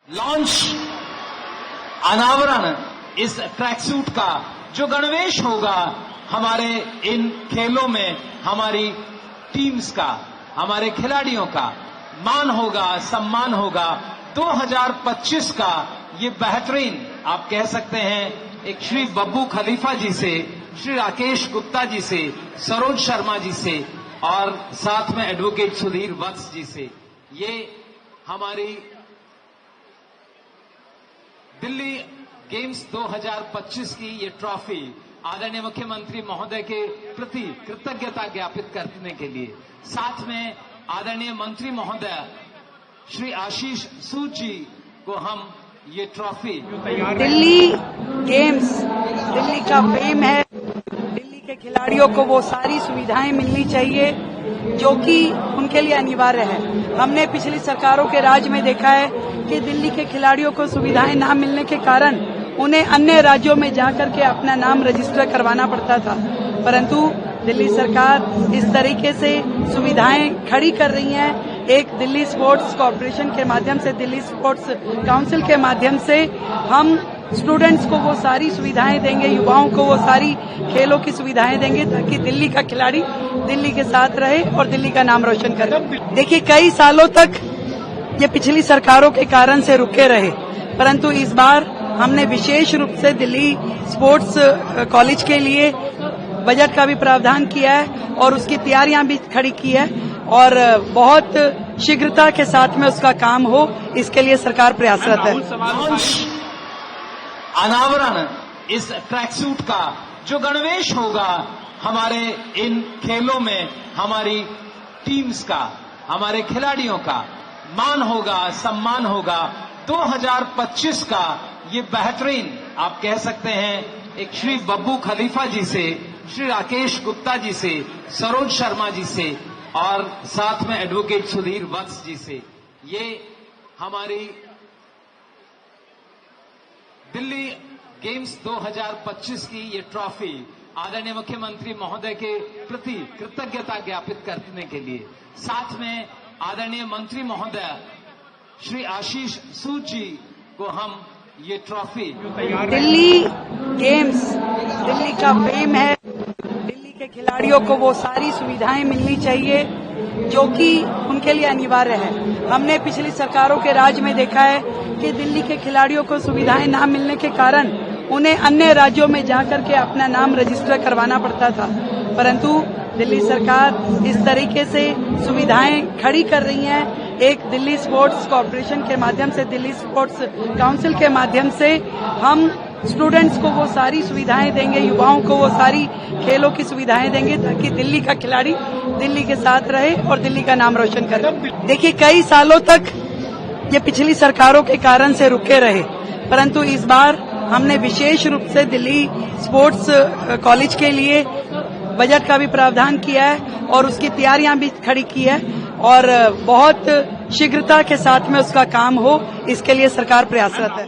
Launch अनावरण इस track suit का जो गणवेश होगा हमारे इन खेलों में हमारी टीम्स का, हमारे खिलाड़ियों का मान होगा, सम्मान होगा। 2025 का ये बेहतरीन आप कह सकते हैं एक श्री बब्बू खलीफा जी से, श्री राकेश गुप्ता जी से, सरोज शर्मा जी से और साथ में एडवोकेट सुधीर वत्स जी से ये हमारी दिल्ली गेम्स 2025 की ये ट्रॉफी आदरणीय मुख्यमंत्री महोदय के प्रति कृतज्ञता ज्ञापित करने के लिए, साथ में आदरणीय मंत्री महोदय श्री आशीष सूद जी को हम ये ट्रॉफी दिल्ली गेम्स दिल्ली का फेम है। दिल्ली के खिलाड़ियों को वो सारी सुविधाएं मिलनी चाहिए जो कि उनके लिए अनिवार्य है। हमने पिछली सरकारों के राज में देखा है कि दिल्ली के खिलाड़ियों को सुविधाएं ना मिलने के कारण उन्हें अन्य राज्यों में जाकर के अपना नाम रजिस्टर करवाना पड़ता था, परंतु दिल्ली सरकार इस तरीके से सुविधाएं खड़ी कर रही है। एक दिल्ली स्पोर्ट्स कॉर्पोरेशन के माध्यम से, दिल्ली स्पोर्ट्स काउंसिल के माध्यम से हम स्टूडेंट्स को वो सारी सुविधाएं देंगे, युवाओं को वो सारी खेलों की सुविधाएं देंगे ताकि दिल्ली का खिलाड़ी दिल्ली के साथ रहे और दिल्ली का नाम रोशन करे। देखिए, कई सालों तक ये पिछली सरकारों के कारण से रुके रहे, परंतु इस बार हमने विशेष रूप से दिल्ली स्पोर्ट्स कॉलेज के लिए बजट का भी प्रावधान किया है और उसकी तैयारियां भी खड़ी की है और बहुत शीघ्रता के साथ में उसका काम हो, इसके लिए सरकार प्रयासरत है। अनावरण इस ट्रैक सूट का जो गणवेश होगा हमारे इन खेलों में हमारी टीम्स का, हमारे खिलाड़ियों का मान होगा, सम्मान होगा। 2025 का ये बेहतरीन आप कह सकते हैं एक श्री बब्बू खलीफा जी से, श्री राकेश गुप्ता जी से, सरोज शर्मा जी से और साथ में एडवोकेट सुधीर वत्स जी से ये हमारी दिल्ली गेम्स 2025 की ये ट्रॉफी आदरणीय मुख्यमंत्री महोदय के प्रति कृतज्ञता ज्ञापित करने के लिए, साथ में आदरणीय मंत्री महोदय श्री आशीष सूद जी को हम ये ट्रॉफी दिल्ली गेम्स दिल्ली का फेम है। दिल्ली के खिलाड़ियों को वो सारी सुविधाएं मिलनी चाहिए जो कि उनके लिए अनिवार्य है। हमने पिछली सरकारों के राज में देखा है कि दिल्ली के खिलाड़ियों को सुविधाएं ना मिलने के कारण उन्हें अन्य राज्यों में जाकर के अपना नाम रजिस्टर करवाना पड़ता था, परंतु दिल्ली सरकार इस तरीके से सुविधाएं खड़ी कर रही है। एक दिल्ली स्पोर्ट्स कॉर्पोरेशन के माध्यम से, दिल्ली स्पोर्ट्स काउंसिल के माध्यम से हम स्टूडेंट्स को वो सारी सुविधाएं देंगे, युवाओं को वो सारी खेलों की सुविधाएं देंगे ताकि दिल्ली का खिलाड़ी दिल्ली के साथ रहे और दिल्ली का नाम रोशन करे। देखिए, कई सालों तक ये पिछली सरकारों के कारण से रुके रहे, परंतु इस बार हमने विशेष रूप से दिल्ली स्पोर्ट्स कॉलेज के लिए बजट का भी प्रावधान किया है और उसकी तैयारियां भी खड़ी की है और बहुत शीघ्रता के साथ में उसका काम हो, इसके लिए सरकार प्रयासरत है।